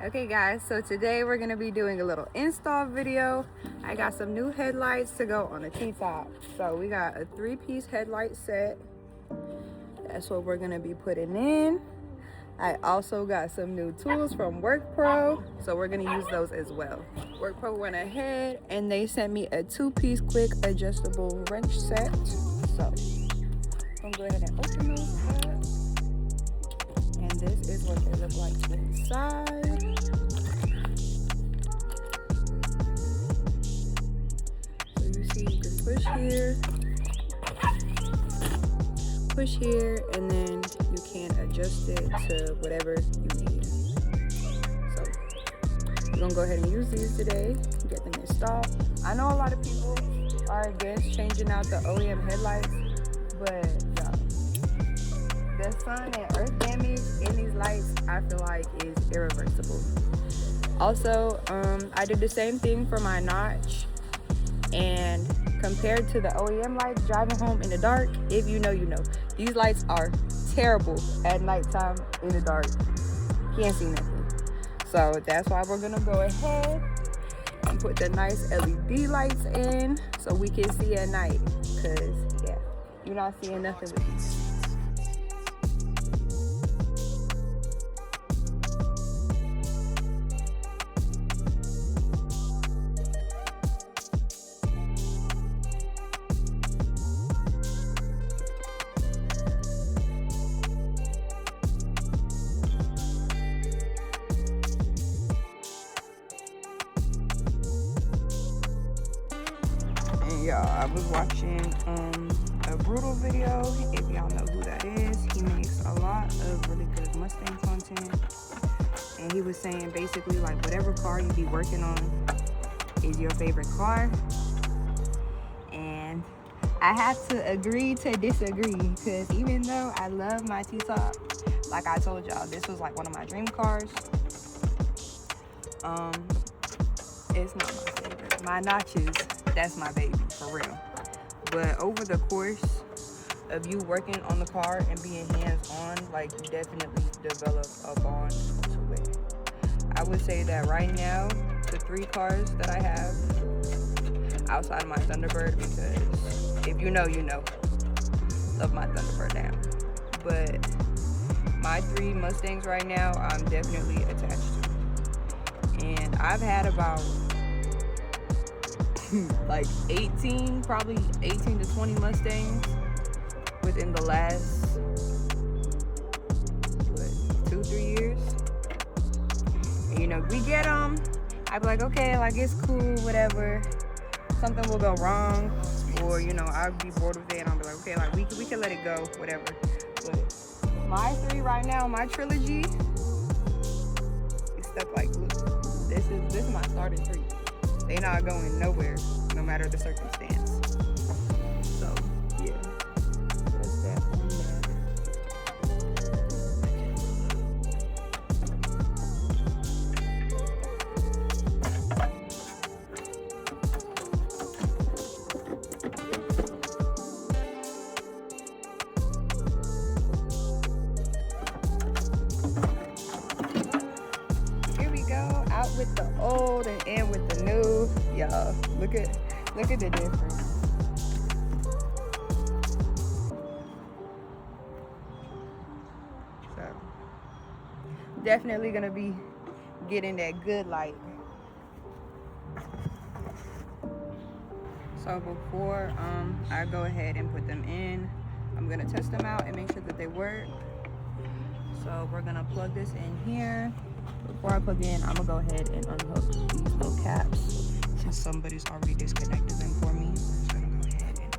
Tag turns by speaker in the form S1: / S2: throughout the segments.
S1: Okay guys, so today we're gonna be doing a little install video. I got some new headlights to go on the TTop. So we got a 3-piece headlight set. That's what we're gonna be putting in. I also got some new tools from WorkPro, so we're gonna use those as well. WorkPro went ahead and they sent me a 2-piece quick adjustable wrench set. So I'm gonna go ahead and open those up. And this is what they look like inside. So you see you can push here, and then you can adjust it to whatever you need. So we're gonna go ahead and use these today, get them installed. I know a lot of people are against changing out the OEM headlights, but the sun and earth damage in these lights, I feel like, is irreversible. Also, I did the same thing for my notch, and compared to the OEM lights, driving home in the dark, if you know, you know. These lights are terrible at nighttime in the dark. Can't see nothing. So that's why we're gonna go ahead and put the nice LED lights in so we can see at night. Cause yeah, you're not seeing nothing with these. Y'all, I was watching a Brutal video. If y'all know who that is, he makes a lot of really good Mustang content, and he was saying basically like whatever car you be working on is your favorite car. And I have to agree to disagree, because even though I love my TTop, like I told y'all, this was like one of my dream cars. It's not my favorite. My notches, that's my baby, for real. But over the course of you working on the car and being hands-on, like, you definitely develop a bond to it. I would say that right now, the 3 cars that I have outside of my Thunderbird, because if you know, you know, love my Thunderbird now. But my 3 Mustangs right now, I'm definitely attached to. And I've had about like 18, probably 18 to 20 Mustangs within the last, 2-3 years. And, you know, we get them, I'd be like, okay, like, it's cool, whatever. Something will go wrong, or, you know, I'd be bored with it, and I'll be like, okay, like, we can let it go, whatever. But my 3 right now, my trilogy, is stuck like glue. This is my starting 3. They not going nowhere, no matter the circumstance. So yeah, that's that on out with the old and in with the new. Y'all, look at the difference. So definitely gonna be getting that good light. So before I go ahead and put them in, I'm gonna test them out and make sure that they work. So we're gonna plug this in here. Before I plug in, I'm gonna go ahead and unhook these little caps since somebody's already disconnected them for me. So I'm gonna go ahead and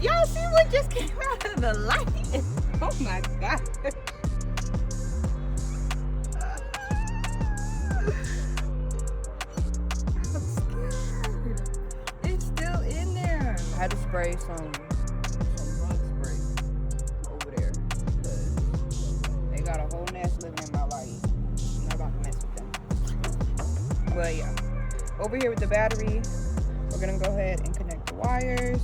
S1: y'all see what just came out of the light? Oh my god. I had to spray some bug spray over there because they got a whole nest living in my light. I'm not about to mess with them. But yeah, over here with the battery, we're gonna go ahead and connect the wires.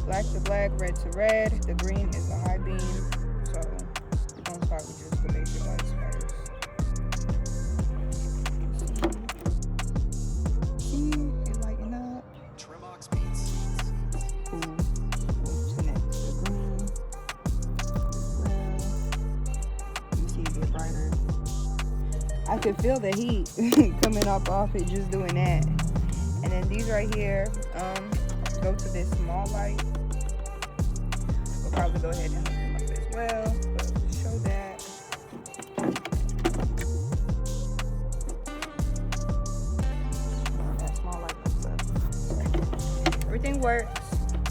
S1: Black to black, red to red. The green is the high beam. So we're gonna start with just the basic lights first. See, it lighting up. Cool. Let's connect to the green. Well, you see it get brighter. I could feel the heat coming up off it just doing that. And then these right here, go to this small light. We'll probably go ahead and hook them up as well, but to show that. That small light comes up. Everything works.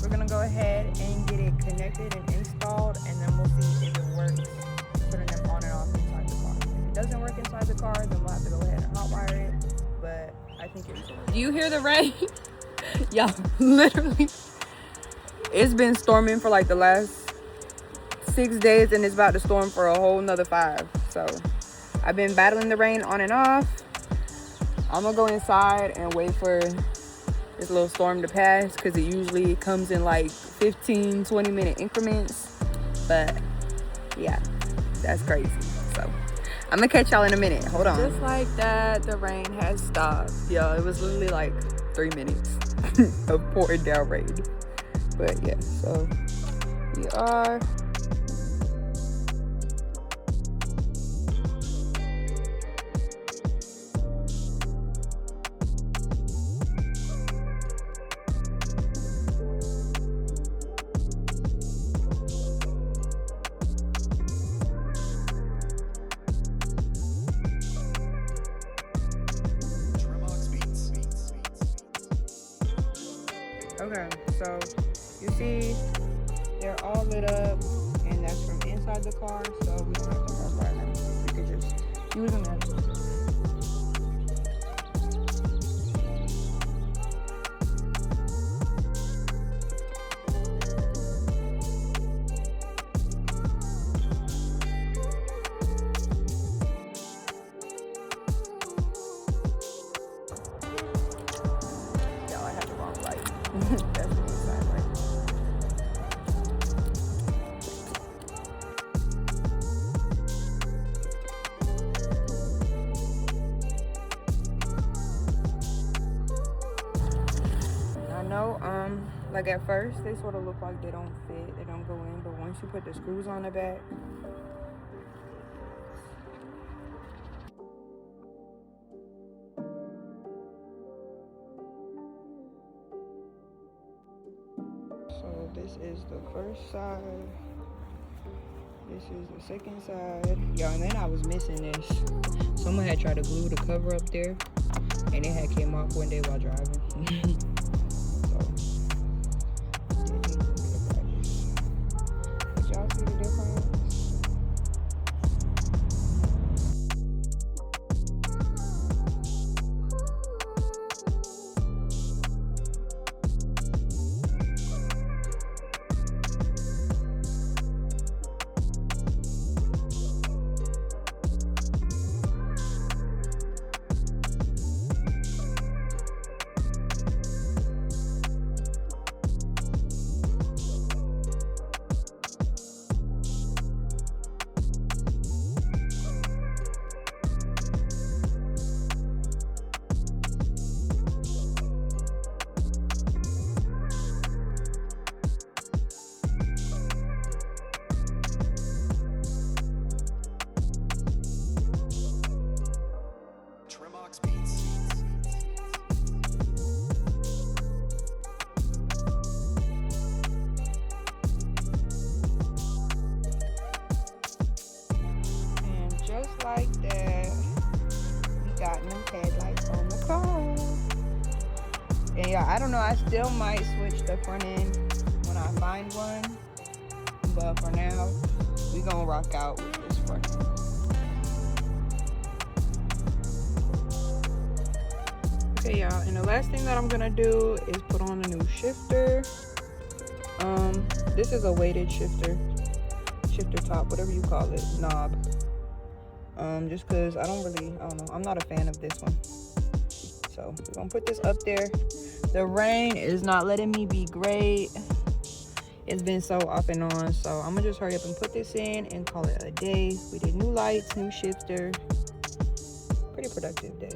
S1: We're gonna go ahead and get it connected and installed, and then we'll see if it works putting them on and off inside the car. If it doesn't work inside the car, then we'll have to go ahead and hotwire it, but I think it's working. Do you hear the rain? Y'all, literally, it's been storming for like the last 6 days, and it's about to storm for a whole nother 5. So I've been battling the rain on and off. I'm gonna go inside and wait for this little storm to pass, because it usually comes in like 15-20 minute increments. But yeah, that's crazy. So I'm gonna catch y'all in a minute. Hold on. Just like that, the rain has stopped. Yeah, it was literally like 3 minutes of pouring down rain. But yeah, so we are. Okay, so you see they're all lit up, and that's from inside the car, so we don't have to hardwire them. We could just use them as that's the inside light. I know, like at first they sort of look like they don't fit, they don't go in, but once you put the screws on the back, so this is the first side, this is the second side. Yo, and then I was missing this. Someone had tried to glue the cover up there, and it had came off one day while driving. So, did y'all see the difference? Like that, we got new headlights on the car. And yeah, I don't know, I still might switch the front end when I find one, but for now we gonna rock out with this front end. Okay y'all, and the last thing that I'm gonna do is put on a new shifter. This is a weighted shifter top, whatever you call it, knob. Just because I don't know, I'm not a fan of this one. So we're gonna put this up there. The rain is not letting me be great. It's been so off and on, so I'm gonna just hurry up and put this in and call it a day. We did new lights, new shifter. Pretty productive day.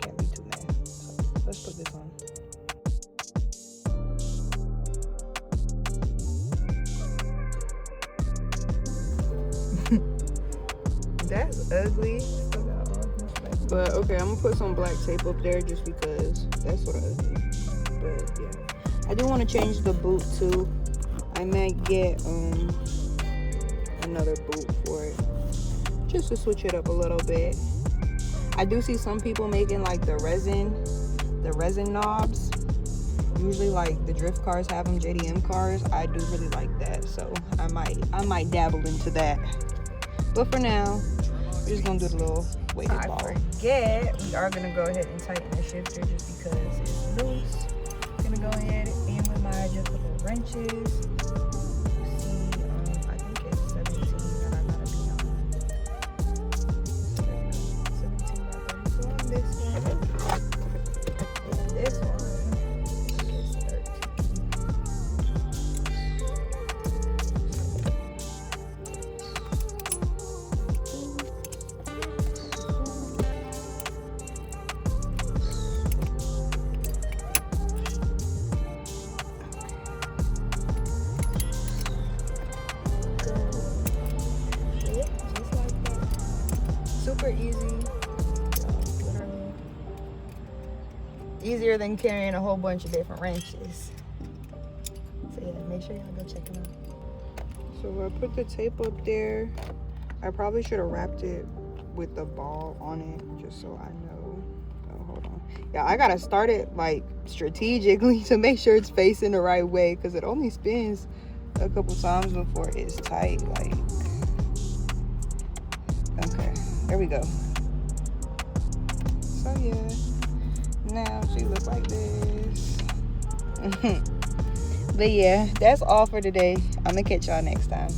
S1: Can't be too mad. So let's put this on. That's ugly. But okay, I'm gonna put some black tape up there just because that's sort of ugly. But yeah, I do want to change the boot too. I might get another boot for it just to switch it up a little bit. I do see some people making like the resin knobs. Usually like the drift cars have them, JDM cars. I do really like that, so I might dabble into that. But for now, we're just gonna do the little weighted ball. I forget, we are gonna go ahead and tighten the shifter just because it's loose. I'm gonna go ahead and with my adjustable wrenches. I think it's 17 that I gotta be on. 17 by 32 on this one. This one is 13. Super easy, literally easier than carrying a whole bunch of different wrenches. So yeah, make sure y'all go check them out. So I put the tape up there. I probably should have wrapped it with the ball on it just so I know. Oh, hold on. Yeah, I gotta start it like strategically to make sure it's facing the right way because it only spins a couple times before it's tight. Like, okay. There we go. So yeah, now she looks like this. But yeah, that's all for today. I'm gonna catch y'all next time.